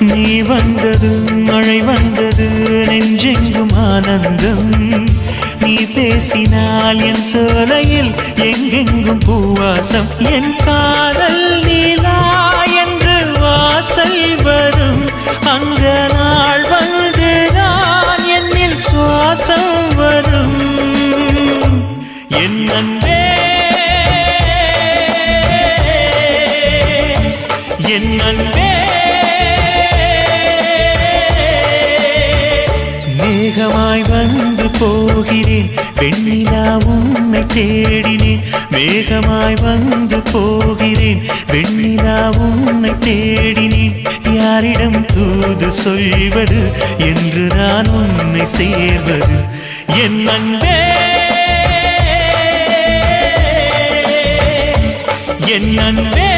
நீ வந்ததும் மழை வந்தது நெஞ்செங்கும் ஆனந்தம் நீ பேசினால் என் சோலையில் எங்கெங்கும் பூவாசம் என் காதல் நீலா என்று வாசல் வரும் அந்த நாள் வந்து நான் என்னில் சுவாசம் வரும் என் அன்பே என் அன்பே மேகமாய் வந்து போகிறேன் வெண்ணிலா உன்னை தேடினேன் மேகமாய் வந்து போகிறேன் வெண்ணிலா உன்னை தேடினேன் யாரிடம் தூது சொல்வது என்று நான் உன்னை சேர்வது என் அன்பே என் அன்பே